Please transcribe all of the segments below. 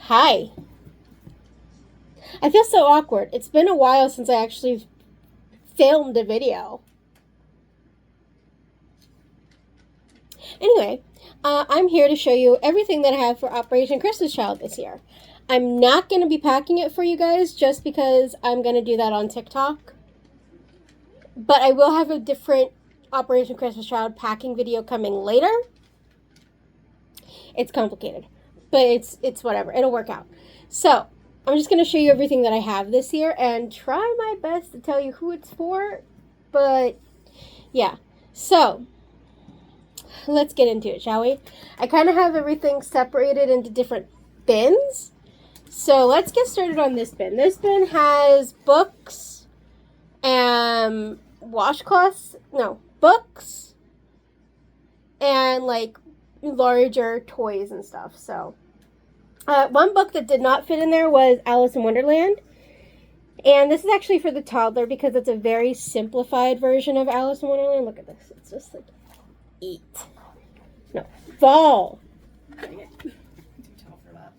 Hi. I feel so awkward. It's been a while since I actually filmed a video. Anyway, I'm here to show you everything that I have for Operation Christmas Child this year. I'm not going to be packing it for you guys just because I'm going to do that on TikTok. But I will have a different Operation Christmas Child packing video coming later. It's complicated, but it's whatever. It'll work out. So, I'm just going to show you everything that I have this year and try my best to tell you who it's for. But, yeah. So, let's get into it, shall we? I kind of have everything separated into different bins. So, let's get started on this bin. This bin has books and books and, like, larger toys and stuff. So, one book that did not fit in there was Alice in Wonderland. And this is actually for the toddler because it's a very simplified version of Alice in Wonderland. Look at this. It's just like, eat. No, fall. Dang it. Too tall for that.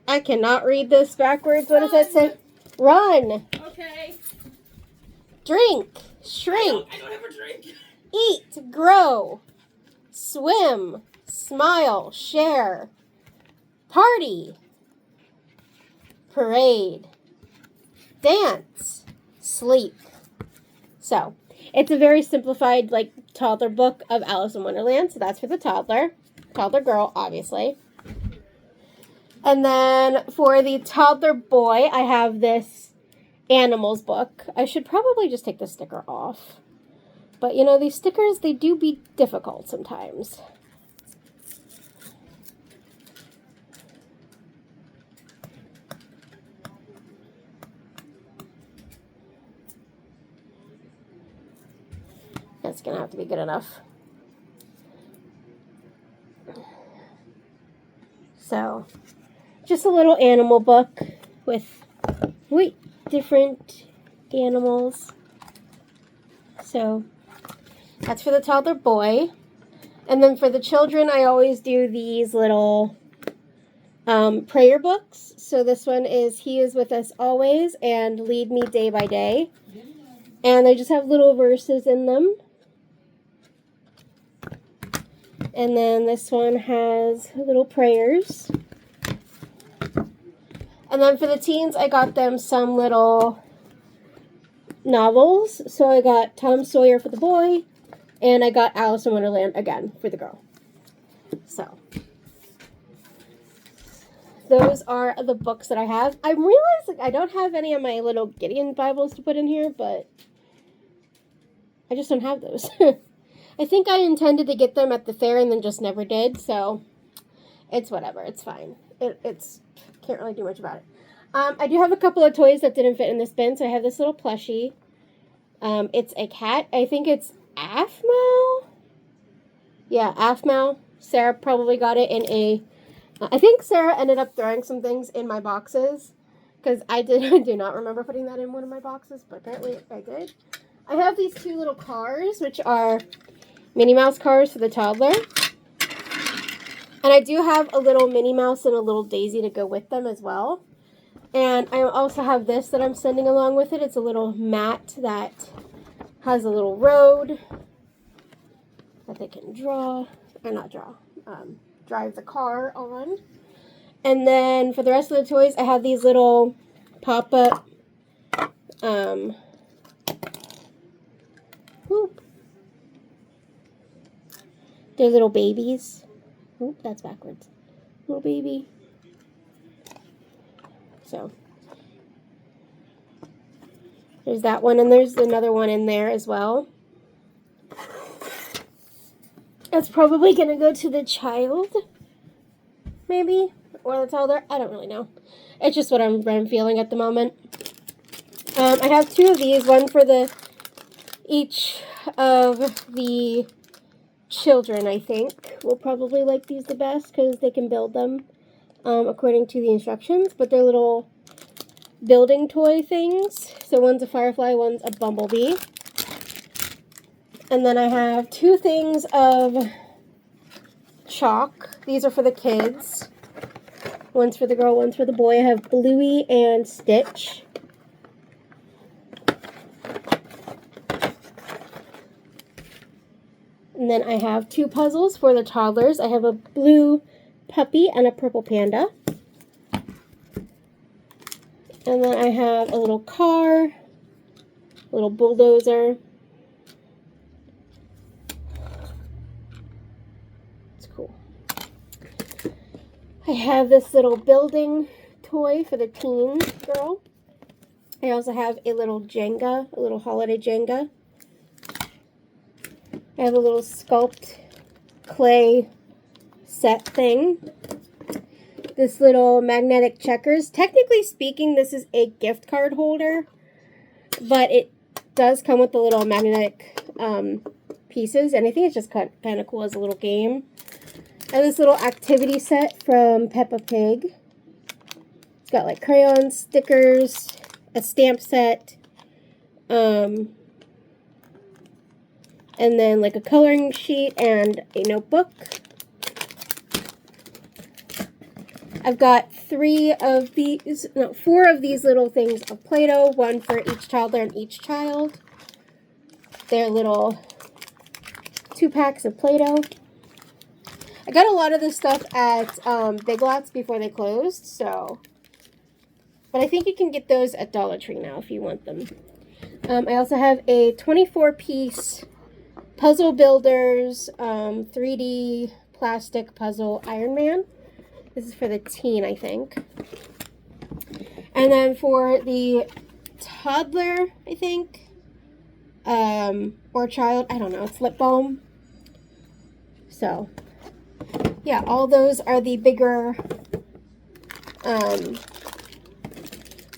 I cannot read this backwards. What does that say? Run. Okay. Drink. Shrink. I don't have a drink. Eat. Grow. Swim. Smile. Share. Party. Parade. Dance. Sleep. So, it's a very simplified, like, toddler book of Alice in Wonderland. So that's for the toddler. Toddler girl, obviously. And then for the toddler boy, I have this animals book. I should probably just take the sticker off. But, you know, these stickers, they do be difficult sometimes. That's going to have to be good enough. So, just a little animal book with different animals. So, that's for the toddler boy. And then for the children, I always do these little prayer books. So this one is He is with us always and Lead me day by day. And they just have little verses in them. And then this one has little prayers. And then for the teens, I got them some little novels. So I got Tom Sawyer for the boy, and I got Alice in Wonderland again for the girl. So, those are the books that I have. I'm realizing I don't have any of my little Gideon Bibles to put in here, but I just don't have those. I think I intended to get them at the fair and then just never did, so it's whatever. It's fine. It's can't really do much about it. I do have a couple of toys that didn't fit in this bin, so I have this little plushie. It's a cat. I think it's Aphmau. Yeah, Aphmau. Sarah probably got it in a... I think Sarah ended up throwing some things in my boxes, because I do not remember putting that in one of my boxes, but apparently I did. I have these two little cars, which are Minnie Mouse cars for the toddler. And I do have a little Minnie Mouse and a little Daisy to go with them as well. And I also have this that I'm sending along with it. It's a little mat that has a little road that they can drive the car on. And then for the rest of the toys, I have these little pop-up, they're little babies. Oop, that's backwards. Little baby. So, there's that one, and there's another one in there as well. It's probably going to go to the child, maybe, or the toddler. I don't really know. It's just what I'm feeling at the moment. I have two of these, one for each of the children, I think, will probably like these the best because they can build them according to the instructions, but they're little building toy things. So one's a firefly, one's a bumblebee. And then I have two things of chalk. These are for the kids. One's for the girl, one's for the boy. I have Bluey and Stitch. And then I have 2 puzzles for the toddlers. I have a blue puppy and a purple panda. And then I have a little car, a little bulldozer. It's cool. I have this little building toy for the teen girl. I also have a little Jenga, a little holiday Jenga. I have a little sculpt clay set thing. This little magnetic checkers. Technically speaking, this is a gift card holder, but it does come with the little magnetic pieces, and I think it's just kind of cool as a little game. I have this little activity set from Peppa Pig. It's got like crayons, stickers, a stamp set, and then like a coloring sheet and a notebook. I've got 4 of these little things of Play-Doh, one for each toddler and each child. They're little 2 packs of Play-Doh. I got a lot of this stuff at Big Lots before they closed, so. But I think you can get those at Dollar Tree now if you want them. I also have a 24-piece Puzzle Builders 3D plastic puzzle Iron Man. This is for the teen, I think. And then for the toddler, I think, or child, I don't know, it's lip balm. So, yeah, all those are the bigger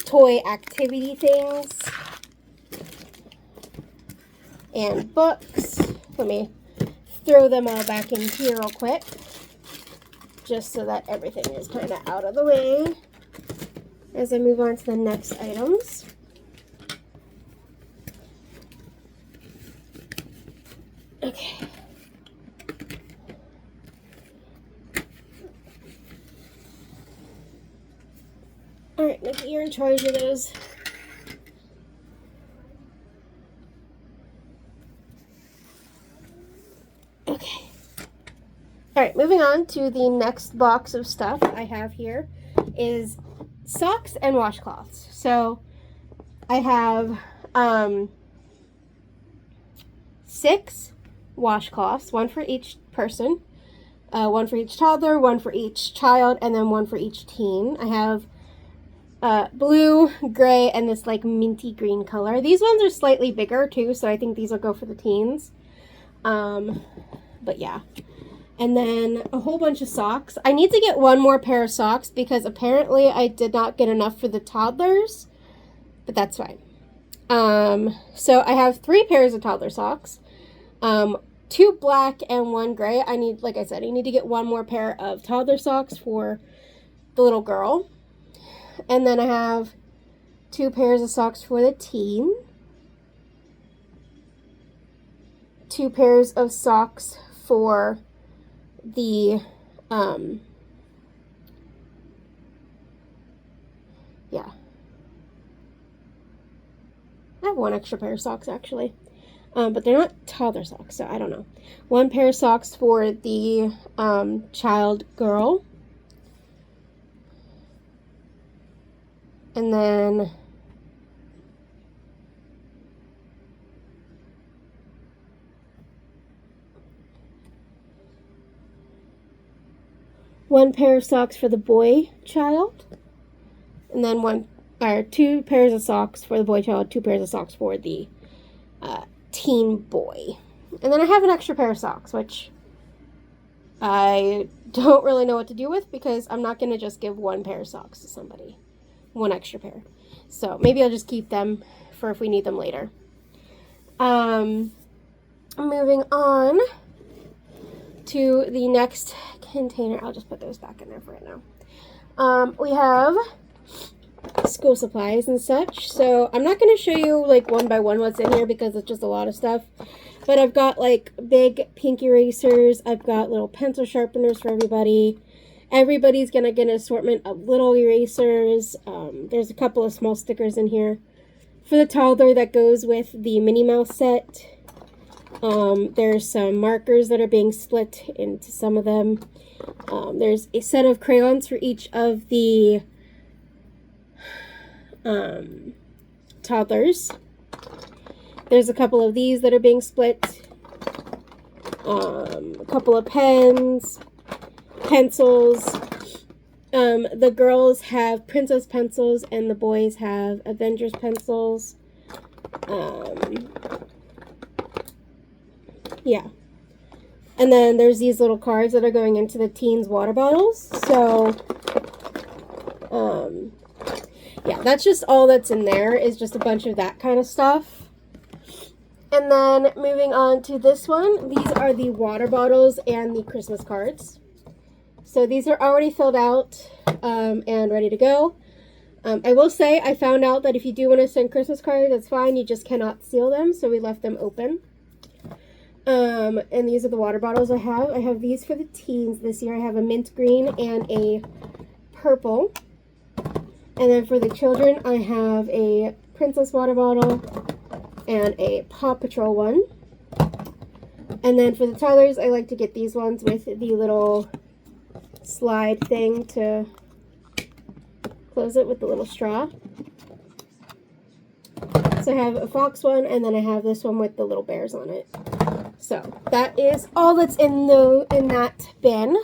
toy activity things. And books. Let me throw them all back in here real quick, just so that everything is kind of out of the way as I move on to the next items. Okay. All right, Nikki, you're in charge of those. Okay. All right, moving on to the next box of stuff I have here is socks and washcloths. So I have 6 washcloths, 1 for each person, 1 for each toddler, 1 for each child, and then 1 for each teen. I have blue, gray, and this like minty green color. These ones are slightly bigger too, so I think these will go for the teens. But yeah. And then a whole bunch of socks. I need to get 1 more pair of socks because apparently I did not get enough for the toddlers, but that's fine. So I have 3 pairs of toddler socks, 2 black and 1 gray. I need, like I said, I need to get 1 more pair of toddler socks for the little girl. And then I have 2 pairs of socks for the teen, 2 pairs of socks for the, yeah. I have 1 extra pair of socks actually, but they're not toddler socks, so I don't know. 1 pair of socks for the child girl, and then one pair of socks for the boy child, and then 2 pairs of socks for the boy child, 2 pairs of socks for the teen boy. And then I have an extra pair of socks, which I don't really know what to do with because I'm not going to just give 1 pair of socks to somebody. 1 extra pair. So maybe I'll just keep them for if we need them later. Moving on to the next container. I'll just put those back in there for right now. We have school supplies and such. So I'm not going to show you like 1 by 1 what's in here because it's just a lot of stuff. But I've got like big pink erasers. I've got little pencil sharpeners for everybody. Everybody's going to get an assortment of little erasers. There's a couple of small stickers in here. For the toddler, that goes with the Minnie Mouse set. There's some markers that are being split into some of them. There's a set of crayons for each of the toddlers. There's a couple of these that are being split. A couple of pens, pencils. The girls have princess pencils and the boys have Avengers pencils. Yeah. And then there's these little cards that are going into the teens' water bottles. So, yeah, that's just all that's in there, is just a bunch of that kind of stuff. And then moving on to this one, these are the water bottles and the Christmas cards. So these are already filled out and ready to go. I will say I found out that if you do want to send Christmas cards, that's fine. You just cannot seal them, so we left them open. And these are the water bottles I have. I have these for the teens this year. I have a mint green and a purple. And then for the children, I have a princess water bottle and a Paw Patrol one. And then for the toddlers, I like to get these ones with the little slide thing to close it with the little straw. So I have a fox one, and then I have this one with the little bears on it. So that is all that's in that bin.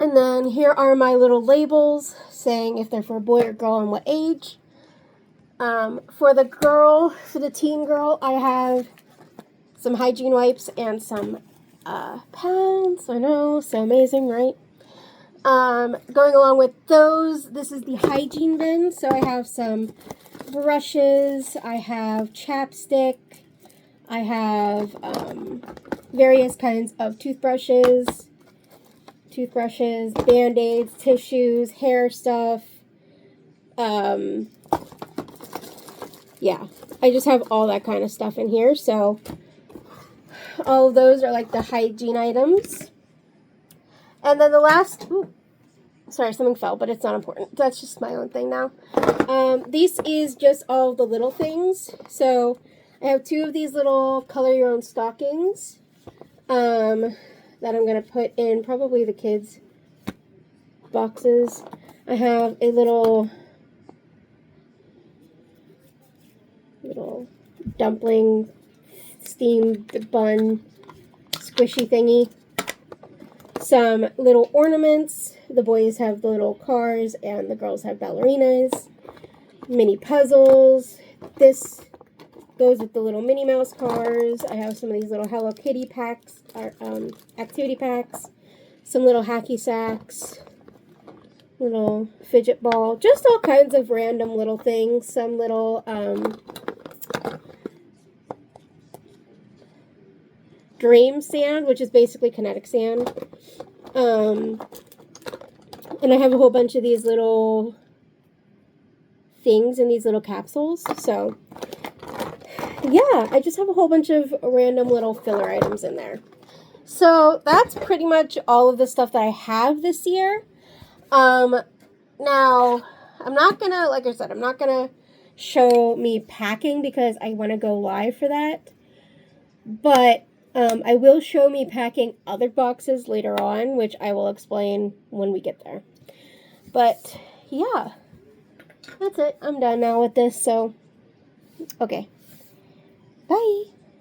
And then here are my little labels saying if they're for a boy or girl and what age. For the teen girl, I have some hygiene wipes and some pens. I know, so amazing, right? Going along with those, this is the hygiene bin. So I have some brushes, I have chapstick, I have various kinds of toothbrushes, Band-Aids, tissues, hair stuff. Yeah, I just have all that kind of stuff in here. So all of those are like the hygiene items. And then the last, sorry, something fell, but it's not important. That's just my own thing now. This is just all the little things. So I have two of these little color your own stockings that I'm going to put in probably the kids' boxes. I have a little dumpling steamed bun squishy thingy. Some little ornaments. The boys have the little cars and the girls have ballerinas. Mini puzzles. This goes with the little Minnie Mouse cars. I have some of these little Hello Kitty packs, activity packs. Some little hacky sacks. Little fidget ball. Just all kinds of random little things. Some little dream sand, which is basically kinetic sand. And I have a whole bunch of these little things in these little capsules. So, yeah, I just have a whole bunch of random little filler items in there. So, that's pretty much all of the stuff that I have this year. Now, I'm not gonna, like I said, I'm not gonna show me packing because I want to go live for that. But I will show me packing other boxes later on, which I will explain when we get there. But, yeah, that's it. I'm done now with this, so, okay. Bye.